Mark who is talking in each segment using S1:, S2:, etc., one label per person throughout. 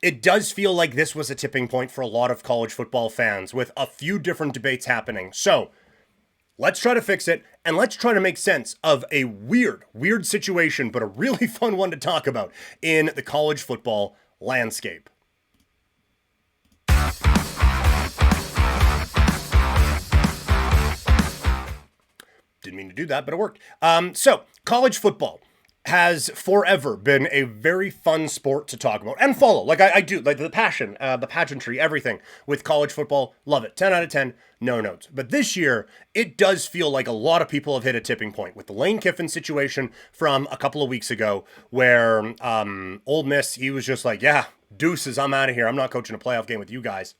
S1: it does feel like this was a tipping point for a lot of college football fans with a few different debates happening. So let's try to fix it and let's try to make sense of a weird situation, but a really fun one to talk about in the college football landscape. Didn't mean to do that, but it worked. So, college football has forever been a very fun sport to talk about and follow. Like I do, like the passion, the pageantry, everything with college football. Love it. 10 out of 10, no notes. But this year, it does feel like a lot of people have hit a tipping point with the Lane Kiffin situation from a couple of weeks ago where Ole Miss, he was just like, yeah, deuces, I'm out of here. I'm not coaching a playoff game with you guys.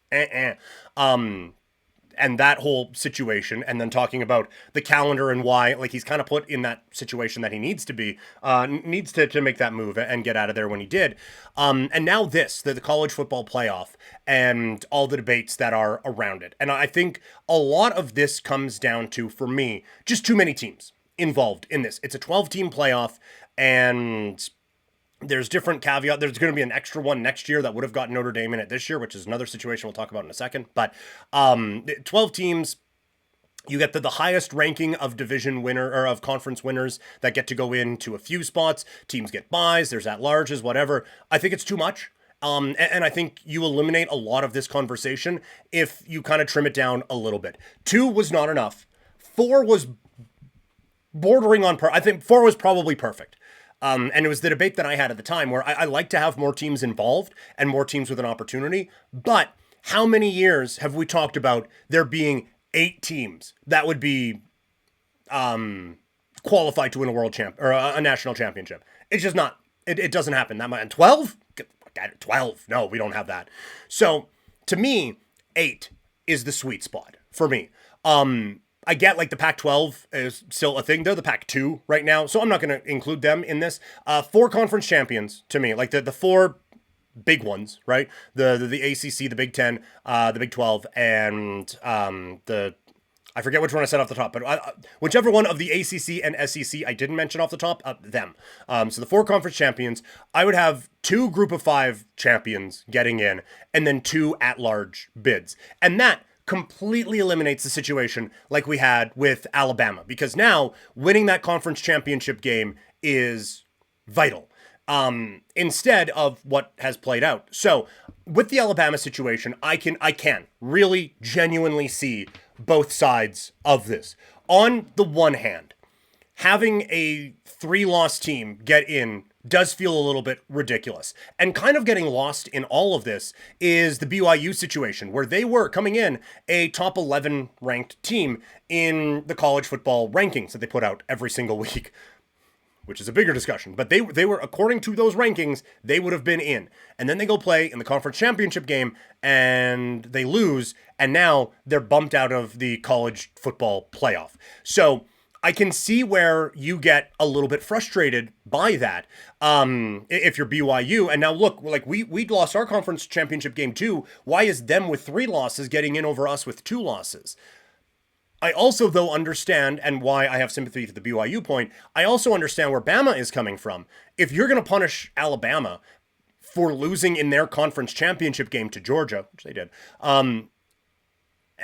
S1: And that whole situation, and then talking about the calendar and why, like, he's kind of put in that situation that he needs to be, needs to make that move and get out of there when he did. And now the college football playoff and all the debates that are around it. And I think a lot of this comes down to, for me, just too many teams involved in this. It's a 12-team playoff, and there's different caveat. There's going to be an extra one next year that would have got Notre Dame in it this year, which is another situation we'll talk about in a second. But 12 teams, you get the highest ranking of division winner or of conference winners that get to go into a few spots. Teams get buys. There's at-larges, whatever. I think it's too much. And I think you eliminate a lot of this conversation if you kind of trim it down a little bit. 2 was not enough. 4 was bordering on I think 4 was probably perfect. And it was the debate that I had at the time where I like to have more teams involved and more teams with an opportunity. But how many years have we talked about there being 8 teams that would be qualified to win a world champ or a national championship? It's just not. It doesn't happen that much. And 12? 12? No, we don't have that. So to me, 8 is the sweet spot for me. I get like the Pac-12 is still a thing. They're the Pac-2 right now, so I'm not going to include them in this. 4 conference champions to me, like the 4 big ones, right? The ACC, the Big 10, the Big 12, and I forget which one I said off the top, but whichever one of the ACC and SEC I didn't mention off the top, them. So the 4 conference champions, I would have 2 group of 5 champions getting in, and then 2 at-large bids. And that completely eliminates the situation like we had with Alabama, because now winning that conference championship game is vital instead of what has played out. So with the Alabama situation, I can really genuinely see both sides of this. On the one hand, having a 3-loss team get in does feel a little bit ridiculous. And kind of getting lost in all of this is the BYU situation, where they were coming in a top 11 ranked team in the college football rankings that they put out every single week, which is a bigger discussion. But they were, according to those rankings, they would have been in. And then they go play in the conference championship game and they lose, and now they're bumped out of the college football playoff. So I can see where you get a little bit frustrated by that if you're BYU. And now look, like we lost our conference championship game too. Why is them with 3 losses getting in over us with 2 losses? I also, though, understand, and why I have sympathy for the BYU point, I also understand where Bama is coming from. If you're going to punish Alabama for losing in their conference championship game to Georgia, which they did, and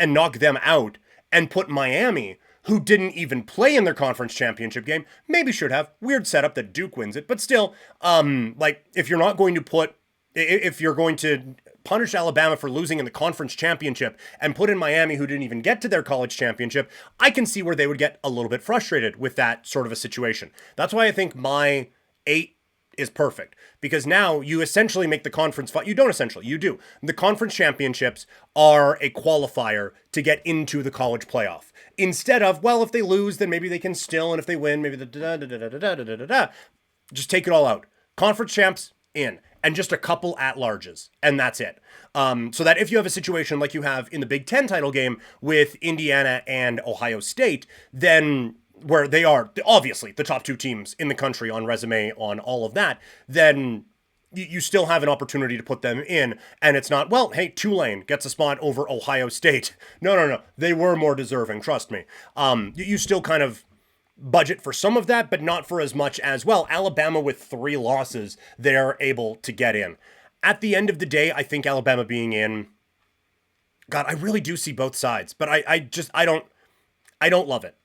S1: knock them out, and put Miami, who didn't even play in their conference championship game, maybe should have. Weird setup that Duke wins it. But still, like, if you're going to punish Alabama for losing in the conference championship and put in Miami, who didn't even get to their college championship, I can see where they would get a little bit frustrated with that sort of a situation. That's why I think my 8 is perfect, because now you essentially make the conference, you don't essentially, you do. The conference championships are a qualifier to get into the college playoff. Instead of, well, if they lose, then maybe they can still, and if they win, maybe just take it all out. Conference champs in, and just a couple at-larges, and that's it. So that if you have a situation like you have in the Big Ten title game with Indiana and Ohio State, then where they are obviously the top 2 teams in the country on resume, on all of that, then you still have an opportunity to put them in. And it's not, well, hey, Tulane gets a spot over Ohio State. No. They were more deserving, trust me. You still kind of budget for some of that, but not for as much as, well, Alabama with 3 losses, they're able to get in. at the end of the day, I think Alabama being in, God, I really do see both sides, but I don't love it.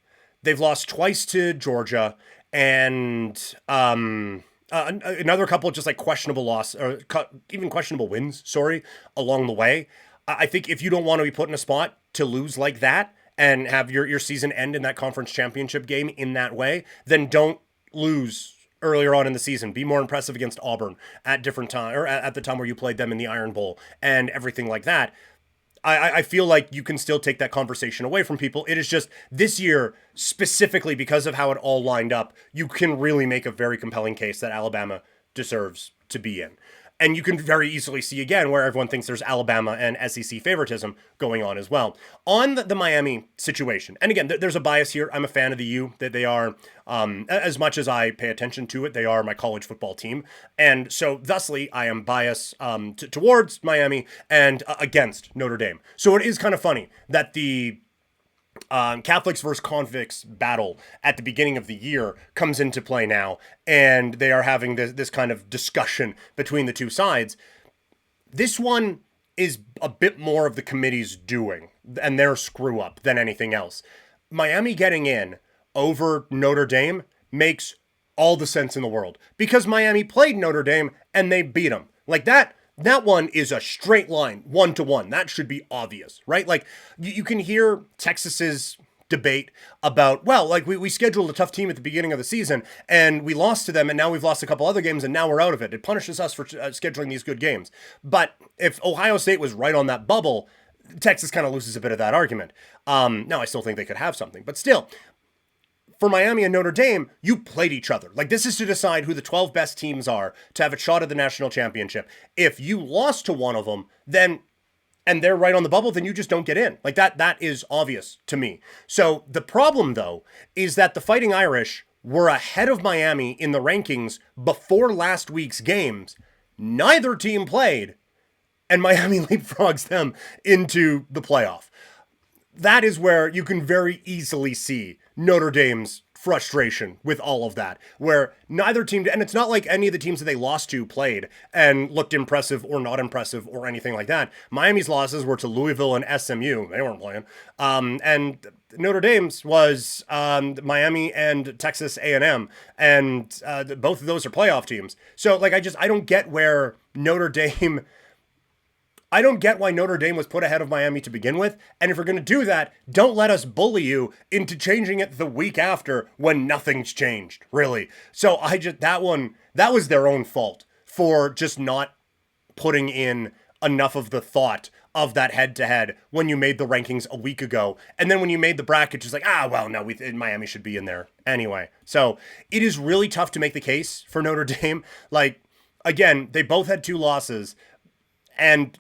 S1: They've lost twice to Georgia, and another couple of just like questionable loss or even questionable wins. Sorry, along the way. I think if you don't want to be put in a spot to lose like that and have your season end in that conference championship game in that way, then don't lose earlier on in the season. Be more impressive against Auburn at different time or at the time where you played them in the Iron Bowl and everything like that. I feel like you can still take that conversation away from people. It is just this year, specifically because of how it all lined up, you can really make a very compelling case that Alabama deserves to be in. And you can very easily see again where everyone thinks there's Alabama and SEC favoritism going on as well. On the Miami situation, and again, there's a bias here. I'm a fan of the U, that they are, as much as I pay attention to it, they are my college football team. And so thusly, I am biased towards Miami and against Notre Dame. So it is kind of funny that the Catholics versus convicts battle at the beginning of the year comes into play now, and they are having this kind of discussion between the two sides. This one is a bit more of the committee's doing and their screw up than anything else. Miami getting in over Notre Dame makes all the sense in the world because Miami played Notre Dame and they beat them. Like that one is a straight line, 1-to-1. That should be obvious, right? Like, you can hear Texas's debate about, well, like, we scheduled a tough team at the beginning of the season, and we lost to them, and now we've lost a couple other games, and now we're out of it. It punishes us for scheduling these good games. But if Ohio State was right on that bubble, Texas kind of loses a bit of that argument. Now, I still think they could have something, but still, for Miami and Notre Dame, you played each other. Like, this is to decide who the 12 best teams are to have a shot at the national championship. If you lost to one of them, then, and they're right on the bubble, then you just don't get in. Like, that is obvious to me. So the problem, though, is that the Fighting Irish were ahead of Miami in the rankings before last week's games. Neither team played, and Miami leapfrogs them into the playoff. That is where you can very easily see Notre Dame's frustration with all of that, where neither team, and it's not like any of the teams that they lost to played and looked impressive or not impressive or anything like that. Miami's losses were to Louisville and SMU. They weren't playing. And Notre Dame's was Miami and Texas A&M, and both of those are playoff teams. So, like, I don't get where Notre Dame... I don't get why Notre Dame was put ahead of Miami to begin with, and if you're going to do that, don't let us bully you into changing it the week after when nothing's changed, really. So that was their own fault for just not putting in enough of the thought of that head-to-head when you made the rankings a week ago, and then when you made the bracket, just like, Miami should be in there anyway. So it is really tough to make the case for Notre Dame. Like, again, they both had 2 losses, and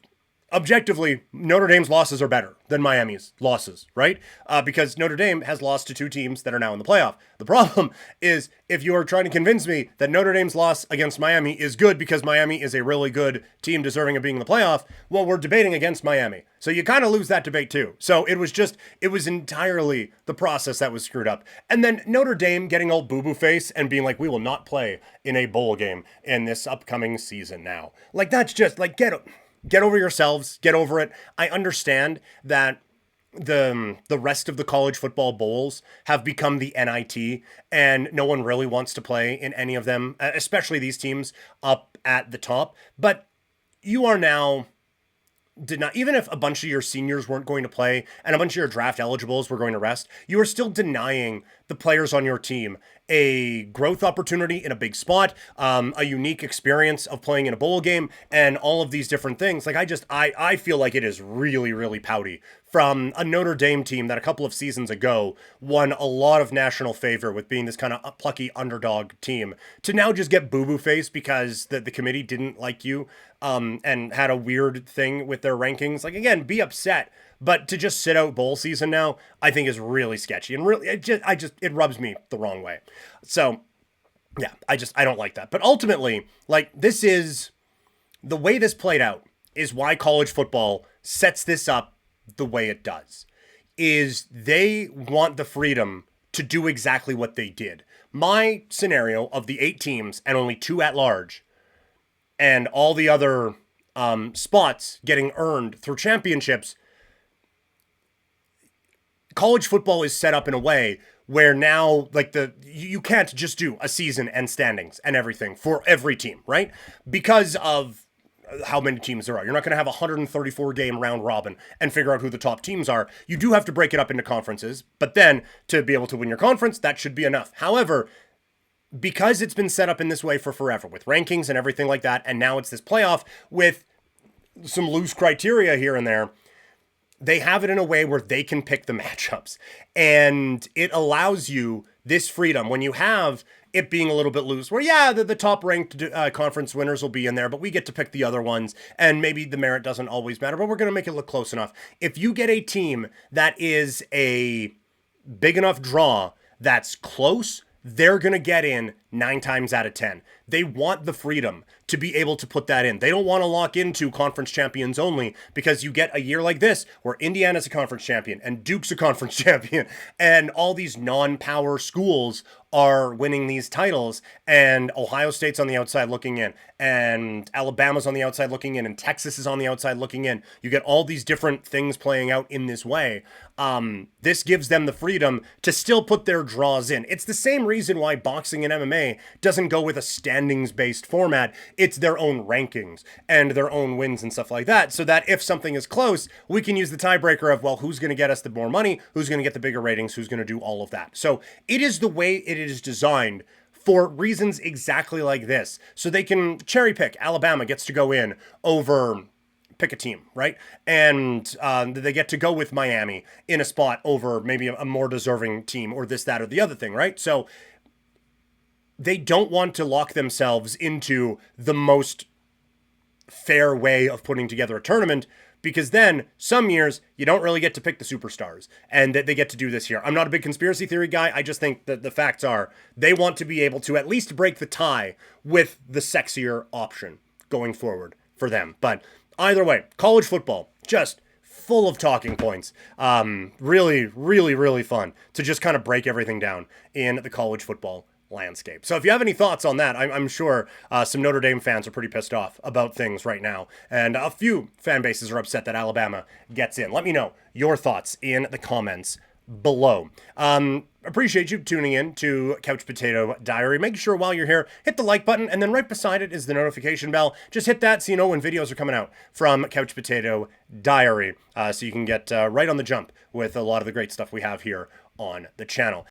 S1: objectively, Notre Dame's losses are better than Miami's losses, right? Because Notre Dame has lost to 2 teams that are now in the playoff. The problem is if you are trying to convince me that Notre Dame's loss against Miami is good because Miami is a really good team deserving of being in the playoff, well, we're debating against Miami. So you kind of lose that debate too. So it was entirely the process that was screwed up. And then Notre Dame getting all boo-boo face and being like, we will not play in a bowl game in this upcoming season now. Like, that's just, like, get over yourselves, get over it. I understand that the rest of the college football bowls have become the NIT, and no one really wants to play in any of them, especially these teams up at the top. But you are now even if a bunch of your seniors weren't going to play and a bunch of your draft eligibles were going to rest, you are still denying the players on your team a growth opportunity in a big spot, a unique experience of playing in a bowl game, and all of these different things. Like, I feel like it is really, really pouty from a Notre Dame team that a couple of seasons ago won a lot of national favor with being this kind of plucky underdog team to now just get boo-boo face because the committee didn't like you and had a weird thing with their rankings. Like, again, be upset. But to just sit out bowl season now, I think is really sketchy and really, it rubs me the wrong way. So, yeah, I don't like that. But ultimately, like, this is the way this played out is why college football sets this up the way it does. Is they want the freedom to do exactly what they did. My scenario of the 8 teams and only 2 at large, and all the other spots getting earned through championships, college football is set up in a way where now, like, you can't just do a season and standings and everything for every team, right? Because of how many teams there are. You're not going to have a 134 game round robin and figure out who the top teams are. You do have to break it up into conferences, but then to be able to win your conference, that should be enough. However, because it's been set up in this way for forever with rankings and everything like that, and now it's this playoff with some loose criteria here and there, they have it in a way where they can pick the matchups. And it allows you this freedom when you have it being a little bit loose, where, yeah, the top ranked conference winners will be in there, but we get to pick the other ones, and maybe the merit doesn't always matter, but we're going to make it look close enough. If you get a team that is a big enough draw that's close, they're going to get in 9 times out of 10. They want the freedom to be able to put that in. They don't want to lock into conference champions only, because you get a year like this where Indiana's a conference champion and Duke's a conference champion and all these non-power schools are winning these titles, and Ohio State's on the outside looking in, and Alabama's on the outside looking in, and Texas is on the outside looking in. You get all these different things playing out in this way. This gives them the freedom to still put their draws in. It's the same reason why boxing and MMA doesn't go with a standings-based format. It's their own rankings and their own wins and stuff like that, so that if something is close, we can use the tiebreaker of, well, who's going to get us the more money, who's going to get the bigger ratings, who's going to do all of that. So it is the way it is designed for reasons exactly like this. So they can cherry pick. Alabama gets to go in over, pick a team, right? And they get to go with Miami in a spot over maybe a more deserving team, or this, that, or the other thing, right? So they don't want to lock themselves into the most fair way of putting together a tournament, because then some years you don't really get to pick the superstars, and that they get to do this here. I'm not a big conspiracy theory guy. I just think that the facts are they want to be able to at least break the tie with the sexier option going forward for them. But either way, college football, just full of talking points. Really, really, really fun to just kind of break everything down in the college football landscape. So if you have any thoughts on that, I'm sure some Notre Dame fans are pretty pissed off about things right now, and a few fan bases are upset that Alabama gets in. Let me know your thoughts in the comments below. Appreciate you tuning in to Couch Potato Diary. Make sure while you're here, hit the like button, and then right beside it is the notification bell. Just hit that so you know when videos are coming out from Couch Potato Diary, so you can get right on the jump with a lot of the great stuff we have here on the channel.